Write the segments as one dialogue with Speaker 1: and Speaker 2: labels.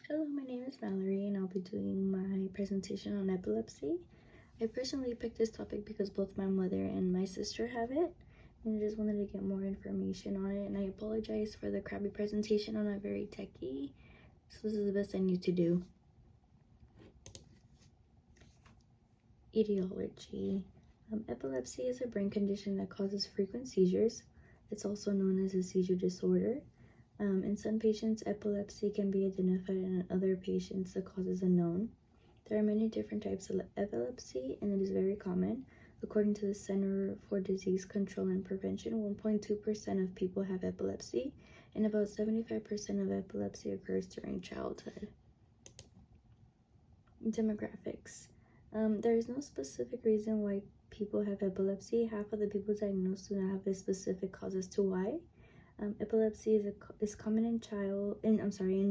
Speaker 1: Hello, my name is Valerie and I'll be doing my presentation on epilepsy. I personally picked this topic because both my mother and my sister have it, and I just wanted to get more information on it, and I apologize for the crappy presentation. I'm not very techy, so this is the best I need to do. Etiology. Epilepsy is a brain condition that causes frequent seizures. It's also known as a seizure disorder. In some patients, epilepsy can be identified, and in other patients, the cause is unknown. There are many different types of epilepsy, and it is very common. According to the Center for Disease Control and Prevention, 1.2% of people have epilepsy, and about 75% of epilepsy occurs during childhood. Demographics. There is no specific reason why people have epilepsy. Half of the people diagnosed do not have a specific cause as to why. Epilepsy is common in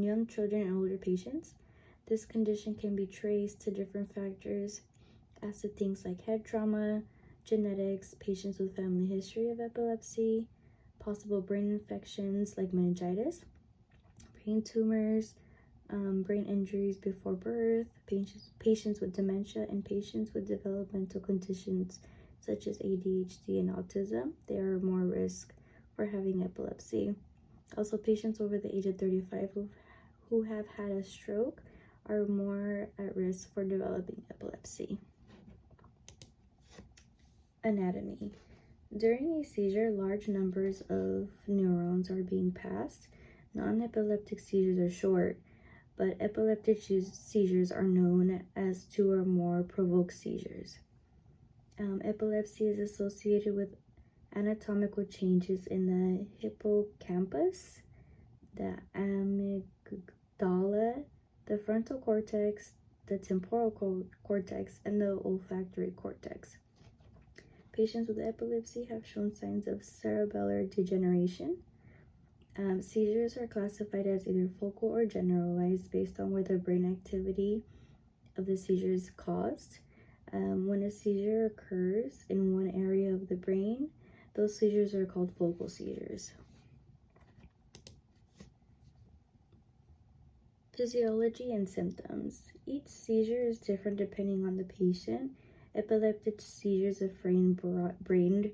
Speaker 1: young children and older patients. This condition can be traced to different factors as to things like head trauma, genetics, patients with family history of epilepsy, possible brain infections like meningitis, brain tumors, brain injuries before birth, patients with dementia, and patients with developmental conditions such as ADHD and autism. They are more risk for having epilepsy. Also, patients over the age of 35 who have had a stroke are more at risk for developing epilepsy. Anatomy. During a seizure, large numbers of neurons are being passed. Non-epileptic seizures are short, but epileptic seizures are known as 2 or more provoked seizures. Epilepsy is associated with anatomical changes in the hippocampus, the amygdala, the frontal cortex, the temporal cortex, and the olfactory cortex. Patients with epilepsy have shown signs of cerebellar degeneration. Seizures are classified as either focal or generalized based on where the brain activity of the seizure is caused. When a seizure occurs in one area of the brain, those seizures are called focal seizures. Physiology and symptoms. Each seizure is different depending on the patient. Epileptic seizures affect brain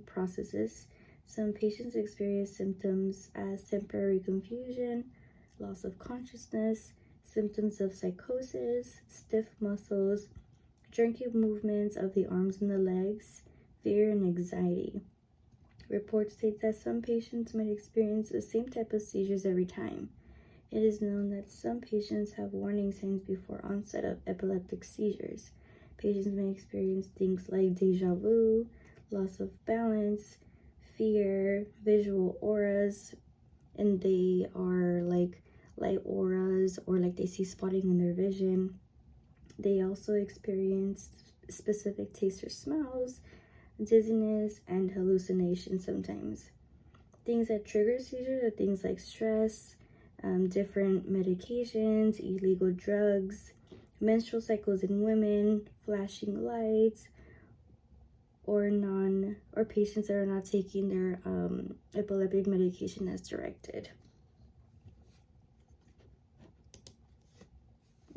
Speaker 1: processes. Some patients experience symptoms as temporary confusion, loss of consciousness, symptoms of psychosis, stiff muscles, jerky movements of the arms and the legs, fear and anxiety. Reports state that some patients might experience the same type of seizures every time. It is known that some patients have warning signs before onset of epileptic seizures. Patients may experience things like deja vu, loss of balance, fear, visual auras, and they are like light auras or like they see spotting in their vision. They also experience specific tastes or smells, dizziness, and hallucinations sometimes. Things that trigger seizures are things like stress, different medications, illegal drugs, menstrual cycles in women, flashing lights, or patients that are not taking their epileptic medication as directed.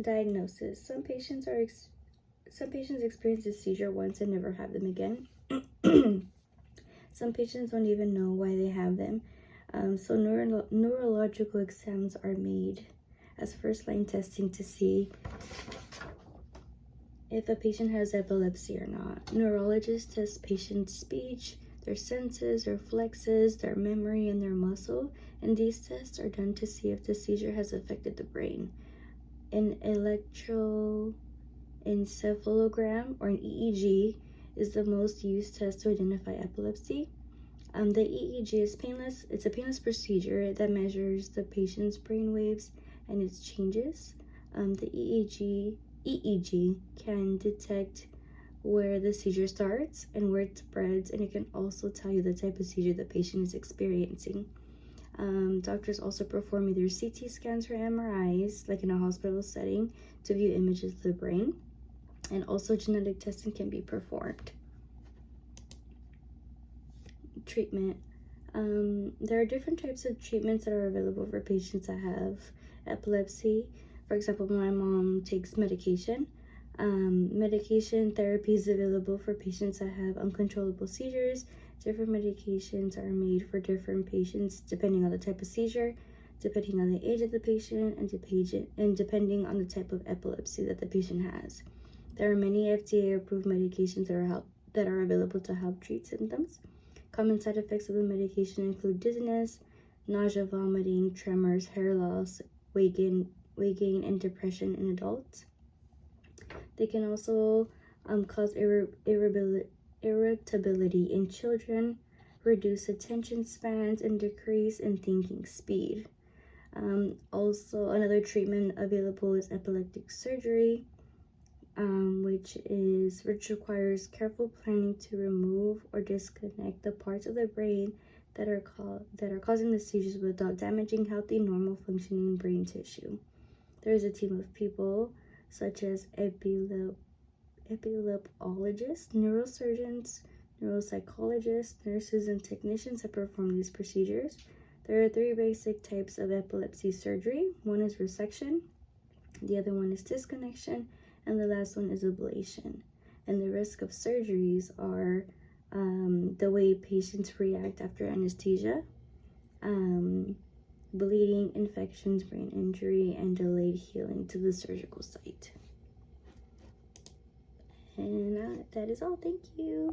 Speaker 1: Diagnosis. Some patients experience a seizure once and never have them again. Some patients don't even know why they have them. So neurological exams are made as first-line testing to see if a patient has epilepsy or not. Neurologists test patients' speech, their senses, their reflexes, their memory, and their muscle, and these tests are done to see if the seizure has affected the brain. An electroencephalogram, or an EEG, is the most used test to identify epilepsy. The EEG is painless. It's a painless procedure that measures the patient's brain waves and its changes. The EEG can detect where the seizure starts and where it spreads, and it can also tell you the type of seizure the patient is experiencing. Doctors also perform either CT scans or MRIs, like in a hospital setting, to view images of the brain, and also genetic testing can be performed. Treatment. There are different types of treatments that are available for patients that have epilepsy. For example, my mom takes medication. Medication therapy is available for patients that have uncontrollable seizures. Different medications are made for different patients depending on the type of seizure, depending on the age of the patient, and depending on the type of epilepsy that the patient has. There are many FDA-approved medications that are available to help treat symptoms. Common side effects of the medication include dizziness, nausea, vomiting, tremors, hair loss, weight gain, and depression in adults. They can also cause irritability in children, reduce attention spans, and decrease in thinking speed. Also, another treatment available is epileptic surgery, which requires careful planning to remove or disconnect the parts of the brain that are causing the seizures without damaging healthy, normal functioning brain tissue. There is a team of people such as epileptologists, neurosurgeons, neuropsychologists, nurses, and technicians that perform these procedures. There are 3 basic types of epilepsy surgery. One is resection, the other one is disconnection, and the last one is ablation. And the risk of surgeries are the way patients react after anesthesia, bleeding, infections, brain injury, and delayed healing to the surgical site. And that is all. Thank you.